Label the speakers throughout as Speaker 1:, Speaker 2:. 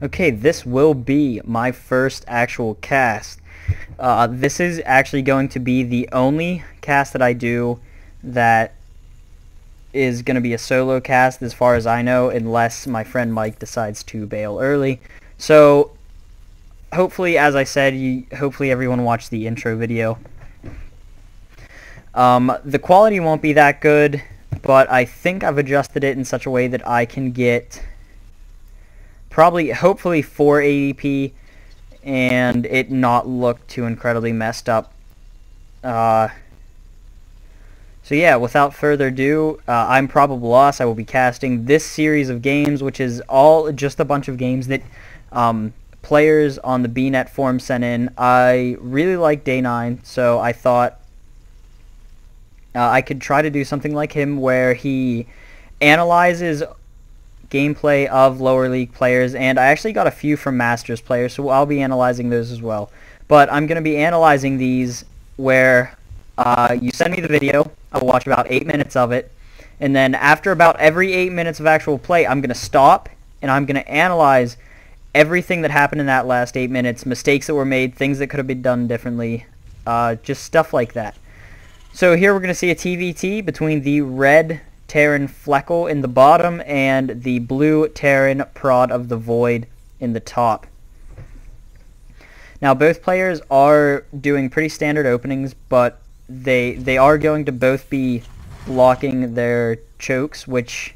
Speaker 1: Okay, this will be my first actual cast. This is actually going to be the only cast that I do that is going to be a solo cast as far as I know, unless my friend Mike decides to bail early. So, hopefully, as I said, hopefully everyone watched the intro video. The quality won't be that good, but I think I've adjusted it in such a way that I can get hopefully 480p and it not look too incredibly messed up. So yeah, without further ado, I'm ProbableLoss. I will be casting this series of games, which is all just a bunch of games that players on the BNet forum sent in. I really like Day 9, so I thought I could try to do something like him where he analyzes gameplay of lower league players, and I actually got a few from Masters players, so I'll be analyzing those as well. But I'm going to be analyzing these where you send me the video, I'll watch about 8 minutes of it, and then after about every 8 minutes of actual play, I'm going to stop, and I'm going to analyze everything that happened in that last 8 minutes, mistakes that were made, things that could have been done differently, just stuff like that. So here we're going to see a TvT between the red Terran Flekil in the bottom and the blue Terran ProdofVoid in the top. Now both players are doing pretty standard openings, but they are going to both be blocking their chokes, which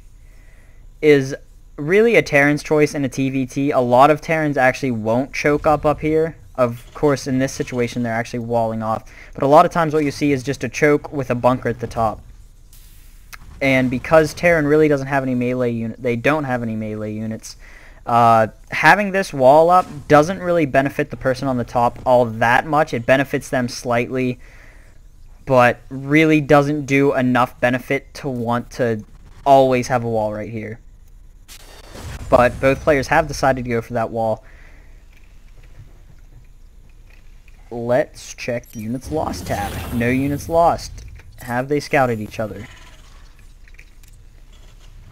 Speaker 1: is really a Terran's choice in a TvT. A lot of Terrans actually won't choke up here. Of course, in this situation, they're actually walling off. But a lot of times what you see is just a choke with a bunker at the top. And because Terran really doesn't have any melee units, they don't have any melee units, having this wall up doesn't really benefit the person on the top all that much. It benefits them slightly, but really doesn't do enough benefit to want to always have a wall right here. But both players have decided to go for that wall. Let's check units lost tab. No units lost. Have they scouted each other?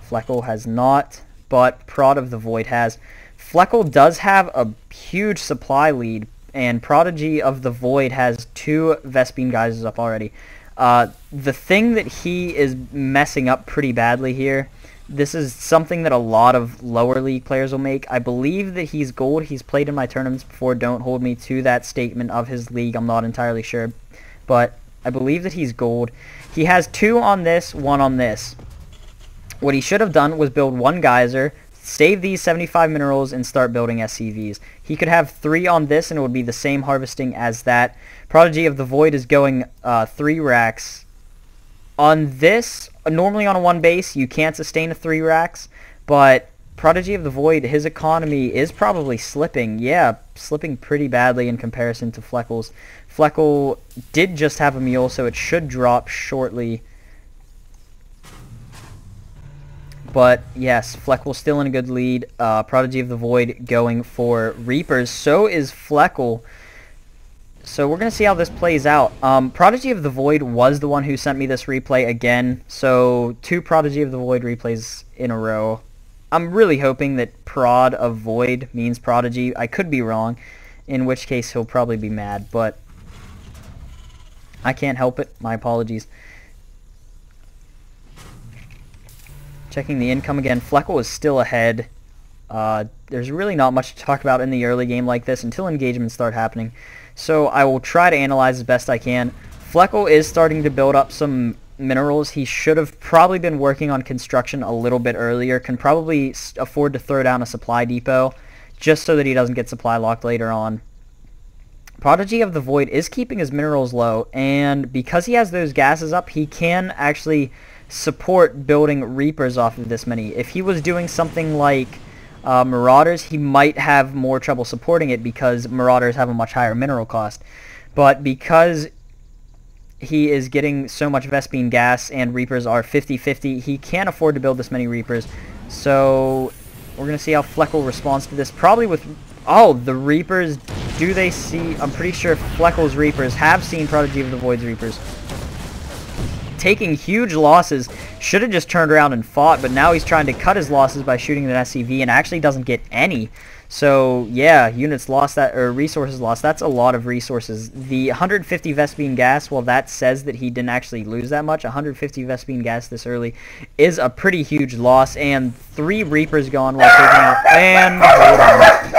Speaker 1: Flekil has not, but ProdofVoid has. Flekil does have a huge supply lead, and ProdofVoid has 2 Vespene geysers up already. The thing that he is messing up pretty badly here, this is something that a lot of lower league players will make. I believe that he's gold. He's played in my tournaments before. Don't hold me to that statement of his league. I'm not entirely sure, but I believe that he's gold. He has 2 on this, 1 on this. What he should have done was build 1 geyser, save these 75 minerals, and start building SCVs. He could have 3 on this, and it would be the same harvesting as that. ProdofVoid is going 3 racks. On this, normally on a 1 base, you can't sustain a 3 racks, but ProdofVoid, his economy is probably slipping. Yeah, slipping pretty badly in comparison to Flekil's. Flekil did just have a mule, so it should drop shortly. But yes, Flekil still in a good lead. ProdofVoid going for Reapers. So is Flekil. So we're going to see how this plays out. ProdofVoid was the one who sent me this replay again. So 2 ProdofVoid replays in a row. I'm really hoping that ProdofVoid means Prodigy. I could be wrong, in which case he'll probably be mad. But I can't help it. My apologies. Checking the income again. Flekil is still ahead. There's really not much to talk about in the early game like this until engagements start happening. So I will try to analyze as best I can. Flekil is starting to build up some minerals. He should have probably been working on construction a little bit earlier. Can probably afford to throw down a supply depot just so that he doesn't get supply locked later on. ProdofVoid is keeping his minerals low, and because he has those gases up, he can actually support building Reapers off of this many. If he was doing something like Marauders, he might have more trouble supporting it because Marauders have a much higher mineral cost. But because he is getting so much Vespene gas and Reapers are 50-50, he can't afford to build this many Reapers. So we're going to see how Flekil responds to this. Probably with... Oh, the Reapers, do they see... I'm pretty sure Flekil's Reapers have seen ProdofVoid's Reapers. taking huge losses. Should have just turned around and fought, but now he's trying to cut his losses by shooting an SCV and actually doesn't get any. So yeah, units lost that, or resources lost. That's a lot of resources. The 150 Vespene gas, well, that says that he didn't actually lose that much. 150 Vespene gas this early is a pretty huge loss, and 3 Reapers gone while taking out. And hold on.